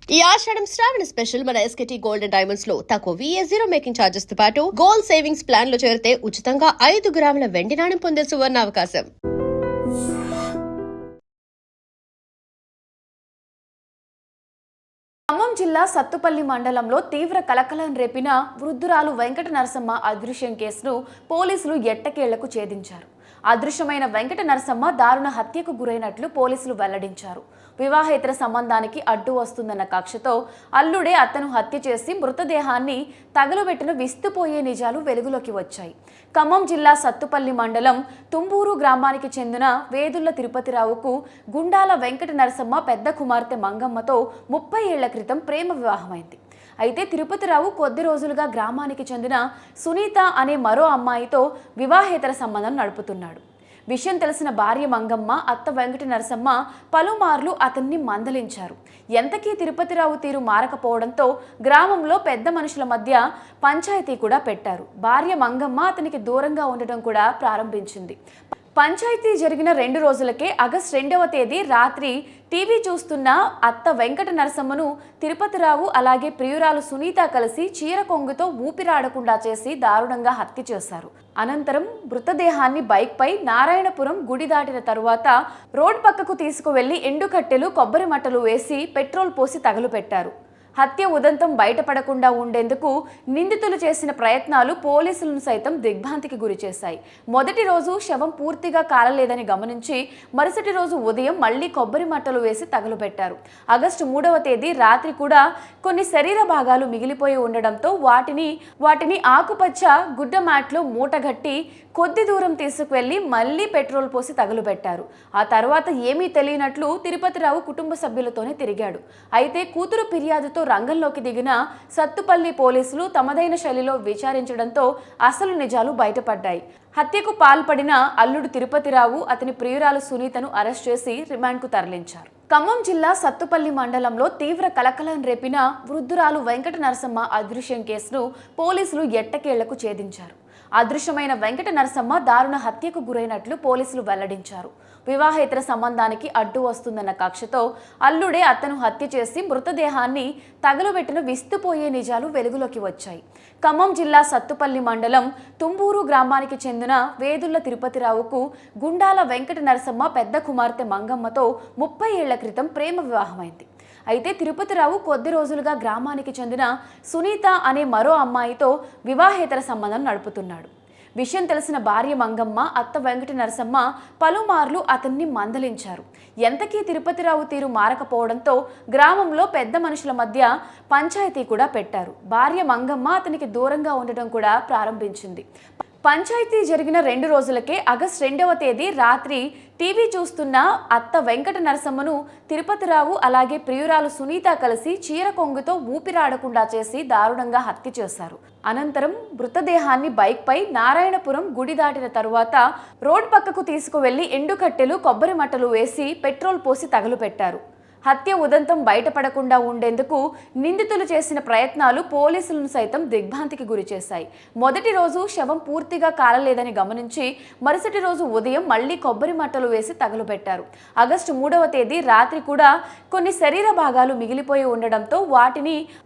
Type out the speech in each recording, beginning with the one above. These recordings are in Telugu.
ఈ ఆషాఢం శ్రావణ స్పెషల్ మన ఎస్కేటీ గోల్డ్ అండ్ డైమండ్స్ లో తక్కువ VA0 మేకింగ్ ఛార్జెస్ తో పాటు గోల్డ్ సేవింగ్స్ ప్లాన్ లో చేరితే ఉచితంగా 5 గ్రాముల వెండి నాణెం పొందే సువర్ణ అవకాశం. ఖమ్మం జిల్లా సత్తుపల్లి మండలంలో తీవ్ర కలకలం రేపిన వృద్ధురాలు వెంకట నరసమ్మ అదృశ్యం కేసును పోలీసులు ఎట్టకేళ్లకు ఛేదించారు. అదృశ్యమైన వెంకట నరసమ్మ దారుణ హత్యకు గురైనట్లు పోలీసులు వెల్లడించారు. వివాహేతర సంబంధానికి అడ్డు వస్తుందన్న కక్షతో అల్లుడే అతను హత్య చేసి మృతదేహాన్ని తగలబెట్టిన విస్తుపోయే నిజాలు వెలుగులోకి వచ్చాయి. ఖమ్మం జిల్లా సత్తుపల్లి మండలం తుంబూరు గ్రామానికి చెందిన వేదుళ్ల తిరుపతిరావుకు గుండాల వెంకట నరసమ్మ పెద్ద కుమార్తె మంగమ్మతో 30 ఏళ్ల క్రితం ప్రేమ వివాహమైంది. అయితే తిరుపతిరావు కొద్ది రోజులుగా గ్రామానికి చెందిన సునీత అనే మరో అమ్మాయితో వివాహేతర సంబంధం నడుపుతున్నాడు. విషయం తెలిసిన భార్య మంగమ్మ, అత్త వెంకట నరసమ్మ పలుమార్లు అతన్ని మందలించారు. ఎంతకీ తిరుపతిరావు తీరు మారకపోవడంతో గ్రామంలో పెద్ద మనుషుల మధ్య పంచాయతీ కూడా పెట్టారు. భార్య మంగమ్మ అతనికి దూరంగా ఉండడం కూడా ప్రారంభించింది. పంచాయతీ జరిగిన 2 రోజులకే ఆగస్టు 2వ తేదీ రాత్రి టీవీ చూస్తున్న అత్త వెంకట నరసమ్మను తిరుపతిరావు అలాగే ప్రియురాలు సునీత కలిసి చీర కొంగుతో ఊపిరాడకుండా చేసి దారుణంగా హత్య చేశారు. అనంతరం మృతదేహాన్ని బైక్పై నారాయణపురం గుడి దాటిన తరువాత రోడ్ పక్కకు తీసుకువెళ్లి ఎండుకట్టెలు, కొబ్బరి మట్టలు వేసి పెట్రోల్ పోసి తగలుపెట్టారు. హత్య ఉదంతం బయటపడకుండా ఉండేందుకు నిందితులు చేసిన ప్రయత్నాలు పోలీసులను సైతం దిగ్భ్రాంతికి గురిచేశాయి. మొదటి రోజు శవం పూర్తిగా కాలలేదని గమనించి మరుసటి రోజు ఉదయం మళ్లీ కొబ్బరి మట్టలు వేసి తగలుపెట్టారు. ఆగస్టు 3వ తేదీ రాత్రి కూడా కొన్ని శరీర భాగాలు మిగిలిపోయి ఉండడంతో వాటిని ఆకుపచ్చ గుడ్డ మ్యాట్లో మూటగట్టి కొద్ది దూరం తీసుకువెళ్లి మళ్లీ పెట్రోల్ పోసి తగలుపెట్టారు. ఆ తర్వాత ఏమీ తెలియనట్లు తిరుపతిరావు కుటుంబ సభ్యులతోనే తిరిగాడు. అయితే కూతురు ఫిర్యాదుతో రంగంలోకి దిగిన సత్తుపల్లి పోలీసులు తమదైన శైలిలో విచారించడంతో అసలు నిజాలు బయటపడ్డాయి. హత్యకు పాల్పడిన అల్లుడు తిరుపతిరావు, అతని ప్రియురాలు సునీతను అరెస్ట్ చేసి రిమాండ్కు తరలించారు. ఖమ్మం జిల్లా సత్తుపల్లి మండలంలో తీవ్ర కలకలం రేపిన వృద్ధురాలు వెంకట నరసమ్మ అదృశ్యం కేసును పోలీసులు ఎట్టకేళ్లకు ఛేదించారు. అదృశ్యమైన వెంకట నరసమ్మ దారుణ హత్యకు గురైనట్లు పోలీసులు వెల్లడించారు. వివాహేతర సంబంధానికి అడ్డు వస్తుందన్న కక్షతో అల్లుడే అతను హత్య చేసి మృతదేహాన్ని తగలబెట్టిన విస్తుపోయే నిజాలు వెలుగులోకి వచ్చాయి. ఖమ్మం జిల్లా సత్తుపల్లి మండలం తుంబూరు గ్రామానికి చెందిన వేదుళ్ల తిరుపతిరావుకు గుండాల వెంకట నరసమ్మ పెద్ద కుమార్తె మంగమ్మతో 30 ఏళ్ల క్రితం ప్రేమ వివాహమైంది. అయితే తిరుపతిరావు కొద్ది రోజులుగా గ్రామానికి చెందిన సునీత అనే మరో అమ్మాయితో వివాహేతర సంబంధం నడుపుతున్నాడు. విషయం తెలిసిన భార్య మంగమ్మ, అత్త వెంకట నరసమ్మ పలుమార్లు అతన్ని మందలించారు. ఎంతకీ తిరుపతిరావు తీరు మారకపోవడంతో గ్రామంలో పెద్ద మనుషుల మధ్య పంచాయతీ కూడా పెట్టారు. భార్య మంగమ్మ అతనికి దూరంగా ఉండడం కూడా ప్రారంభించింది. పంచాయతీ జరిగిన 2 రోజులకే ఆగస్టు 2వ తేదీ రాత్రి టీవీ చూస్తున్న అత్త వెంకట నరసమ్మను తిరుపతిరావు అలాగే ప్రియురాలు సునీత కలిసి చీర కొంగుతో ఊపిరాడకుండా చేసి దారుణంగా హత్య చేశారు. అనంతరం మృతదేహాన్ని బైక్పై నారాయణపురం గుడి దాటిన తరువాత రోడ్ పక్కకు తీసుకువెళ్లి ఎండుకట్టెలు, కొబ్బరి మట్టలు వేసి పెట్రోల్ పోసి తగలుపెట్టారు. హత్య ఉదంతం బయటపడకుండా ఉండేందుకు నిందితులు చేసిన ప్రయత్నాలు పోలీసులను సైతం దిగ్భ్రాంతికి గురిచేశాయి. మొదటి రోజు శవం పూర్తిగా కాలలేదని గమనించి మరుసటి రోజు ఉదయం మళ్లీ కొబ్బరి మట్టలు వేసి తగలుపెట్టారు. ఆగస్టు 3వ తేదీ రాత్రి కూడా కొన్ని శరీర భాగాలు మిగిలిపోయి ఉండడంతో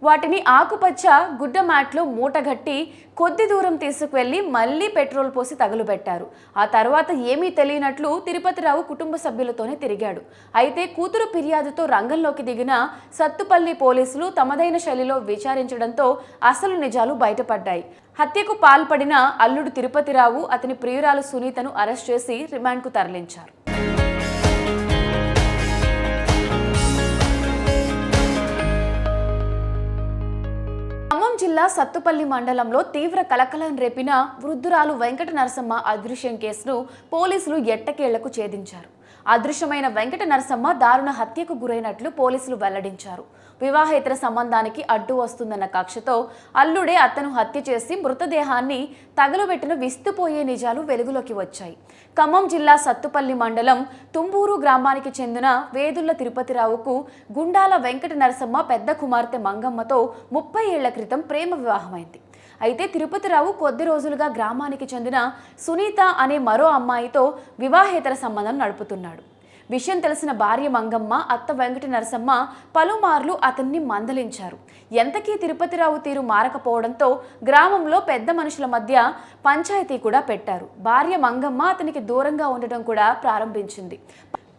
వాటిని ఆకుపచ్చ గుడ్డ మ్యాట్లో మూటగట్టి కొద్ది దూరం తీసుకువెళ్లి మళ్లీ పెట్రోల్ పోసి తగలుపెట్టారు. ఆ తర్వాత ఏమీ తెలియనట్లు తిరుపతిరావు కుటుంబ సభ్యులతోనే తిరిగాడు. అయితే కూతురు ఫిర్యాదుతో రంగంలోకి దిగిన సత్తుపల్లి పోలీసులు తమదైన శైలిలో విచారించడంతో అసలు నిజాలు బయటపడ్డాయి. హత్యకు పాల్పడిన అల్లుడు తిరుపతిరావు, అతని ప్రియురాలు సునీతను అరెస్ట్ చేసి రిమాండ్కు తరలించారు. ఖమ్మం జిల్లా సత్తుపల్లి మండలంలో తీవ్ర కలకలం రేపిన వృద్ధురాలు వెంకట నరసమ్మ అదృశ్యం కేసును పోలీసులు ఎట్టకేళ్లకు ఛేదించారు. అదృశ్యమైన వెంకట నరసమ్మ దారుణ హత్యకు గురైనట్లు పోలీసులు వెల్లడించారు. వివాహేతర సంబంధానికి అడ్డు వస్తుందన్న కక్షతో అల్లుడే అతను హత్య చేసి మృతదేహాన్ని తగలబెట్టిన విస్తుపోయే నిజాలు వెలుగులోకి వచ్చాయి. ఖమ్మం జిల్లా సత్తుపల్లి మండలం తుంబూరు గ్రామానికి చెందిన వేదుళ్ల తిరుపతిరావుకు గుండాల వెంకట నరసమ్మ పెద్ద కుమార్తె మంగమ్మతో 30 ఏళ్ల క్రితం ప్రేమ వివాహమైంది. అయితే తిరుపతిరావు కొద్ది రోజులుగా గ్రామానికి చెందిన సునీత అనే మరో అమ్మాయితో వివాహేతర సంబంధం నడుపుతున్నాడు. విషయం తెలిసిన భార్య మంగమ్మ, అత్త వెంకట నరసమ్మ పలుమార్లు అతన్ని మందలించారు. ఎంతకీ తిరుపతిరావు తీరు మారకపోవడంతో గ్రామంలో పెద్ద మనుషుల మధ్య పంచాయతీ కూడా పెట్టారు. భార్య మంగమ్మ అతనికి దూరంగా ఉండటం కూడా ప్రారంభించింది.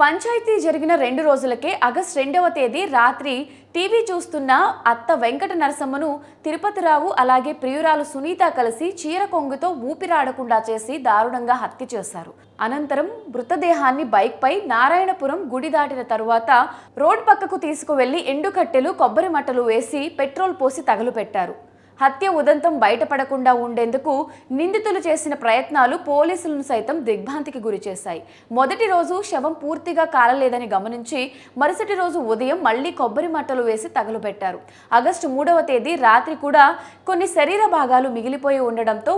పంచాయతీ జరిగిన 2 రోజులకే ఆగస్టు 2వ తేదీ రాత్రి టీవీ చూస్తున్న అత్త వెంకట నరసమ్మను తిరుపతిరావు అలాగే ప్రియురాలు సునీత కలిసి చీర కొంగుతో ఊపిరాడకుండా చేసి దారుణంగా హత్య చేశారు. అనంతరం మృతదేహాన్ని బైక్పై నారాయణపురం గుడి దాటిన తరువాత రోడ్ పక్కకు తీసుకువెళ్లి ఎండుకట్టెలు, కొబ్బరి మట్టలు వేసి పెట్రోల్ పోసి తగులుపెట్టారు. హత్య ఉదంతం బయటపడకుండా ఉండేందుకు నిందితులు చేసిన ప్రయత్నాలు పోలీసులను సైతం దిగ్భ్రాంతికి గురిచేశాయి. మొదటి రోజు శవం పూర్తిగా కాలలేదని గమనించి మరుసటి రోజు ఉదయం మళ్లీ కొబ్బరి మట్టలు వేసి తగులుపెట్టారు. ఆగస్టు 3వ తేదీ రాత్రి కూడా కొన్ని శరీర భాగాలు మిగిలిపోయి ఉండడంతో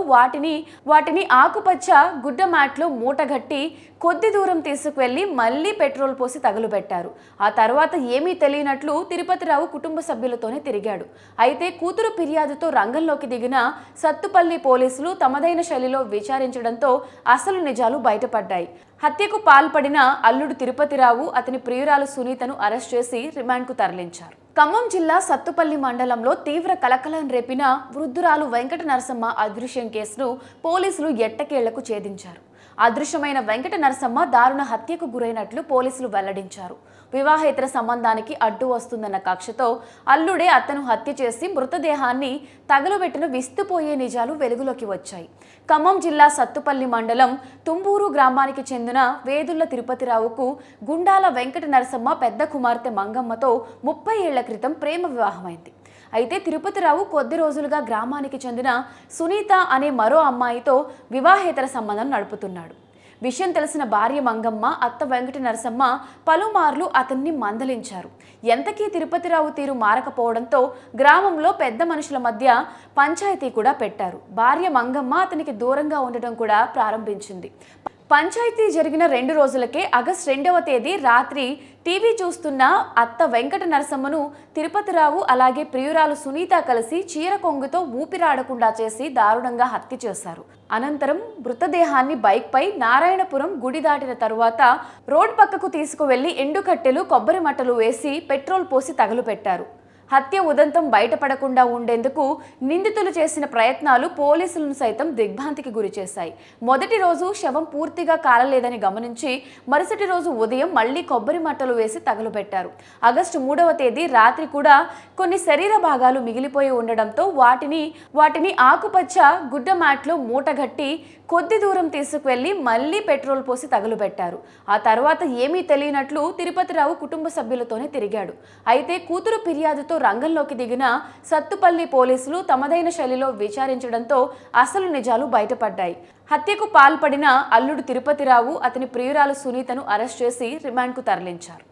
వాటిని ఆకుపచ్చ గుడ్డ మ్యాట్లో మూటగట్టి కొద్ది దూరం తీసుకువెళ్లి మళ్లీ పెట్రోల్ పోసి తగులుపెట్టారు. ఆ తర్వాత ఏమీ తెలియనట్లు తిరుపతిరావు కుటుంబ సభ్యులతోనే తిరిగాడు. అయితే కూతురు ఫిర్యాదుతో రంగంలోకి దిగిన సత్తుపల్లి పోలీసులు తమదైన శైలిలో విచారించడంతో అసలు నిజాలు బయటపడ్డాయి. హత్యకు పాల్పడిన అల్లుడు తిరుపతిరావు, అతని ప్రియురాలు సునీతను అరెస్ట్ చేసి రిమాండ్కు తరలించారు. ఖమ్మం జిల్లా సత్తుపల్లి మండలంలో తీవ్ర కలకలం రేపిన వృద్ధురాలు వెంకట నరసమ్మ అదృశ్యం కేసును పోలీసులు ఎట్టకేళ్లకు ఛేదించారు. అదృశ్యమైన వెంకట నరసమ్మ దారుణ హత్యకు గురైనట్లు పోలీసులు వెల్లడించారు. వివాహేతర సంబంధానికి అడ్డు వస్తుందన్న కక్షతో అల్లుడే అతను హత్య చేసి మృతదేహాన్ని తగలబెట్టిన విస్తుపోయే నిజాలు వెలుగులోకి వచ్చాయి. ఖమ్మం జిల్లా సత్తుపల్లి మండలం తుంబూరు గ్రామానికి చెందిన వేదుళ్ల తిరుపతిరావుకు గుండాల వెంకట నరసమ్మ పెద్ద కుమార్తె మంగమ్మతో 30 ఏళ్ల క్రితం ప్రేమ వివాహమైంది. అయితే తిరుపతిరావు కొద్ది రోజులుగా గ్రామానికి చెందిన సునీత అనే మరో అమ్మాయితో వివాహేతర సంబంధం నడుపుతున్నాడు. విషయం తెలిసిన భార్య మంగమ్మ, అత్త వెంకట నరసమ్మ పలుమార్లు అతన్ని మందలించారు. ఎంతకీ తిరుపతిరావు తీరు మారకపోవడంతో గ్రామంలో పెద్ద మనుషుల మధ్య పంచాయతీ కూడా పెట్టారు. భార్య మంగమ్మ అతనికి దూరంగా ఉండటం కూడా ప్రారంభించింది. పంచాయతీ జరిగిన 2 రోజులకే ఆగస్టు 2వ తేదీ రాత్రి టీవీ చూస్తున్న అత్త వెంకట నరసమ్మను తిరుపతిరావు అలాగే ప్రియురాలు సునీత కలిసి చీర కొంగుతో ఊపిరాడకుండా చేసి దారుణంగా హత్య చేశారు. అనంతరం మృతదేహాన్ని బైక్పై నారాయణపురం గుడి దాటిన తరువాత రోడ్ పక్కకు తీసుకువెళ్లి ఎండుకట్టెలు, కొబ్బరి మట్టలు వేసి పెట్రోల్ పోసి తగులుపెట్టారు. హత్య ఉదంతం బయటపడకుండా ఉండేందుకు నిందితులు చేసిన ప్రయత్నాలు పోలీసులను సైతం దిగ్భ్రాంతికి గురిచేశాయి. మొదటి రోజు శవం పూర్తిగా కాలలేదని గమనించి మరుసటి రోజు ఉదయం మళ్లీ కొబ్బరి మట్టలు వేసి తగులుపెట్టారు. ఆగస్టు 3వ తేదీ రాత్రి కూడా కొన్ని శరీర భాగాలు మిగిలిపోయి ఉండడంతో వాటిని ఆకుపచ్చ గుడ్డ మ్యాట్లో మూటగట్టి కొద్ది దూరం తీసుకువెళ్లి మళ్లీ పెట్రోల్ పోసి తగులుపెట్టారు. ఆ తర్వాత ఏమీ తెలియనట్లు తిరుపతిరావు కుటుంబ సభ్యులతోనే తిరిగాడు. అయితే కూతురు ఫిర్యాదుతో రంగంలోకి దిగిన సత్తుపల్లి పోలీసులు తమదైన శైలిలో విచారించడంతో అసలు నిజాలు బయటపడ్డాయి. హత్యకు పాల్పడిన అల్లుడు తిరుపతిరావు, అతని ప్రియురాలు సునీతను అరెస్ట్ చేసి రిమాండ్కు తరలించారు.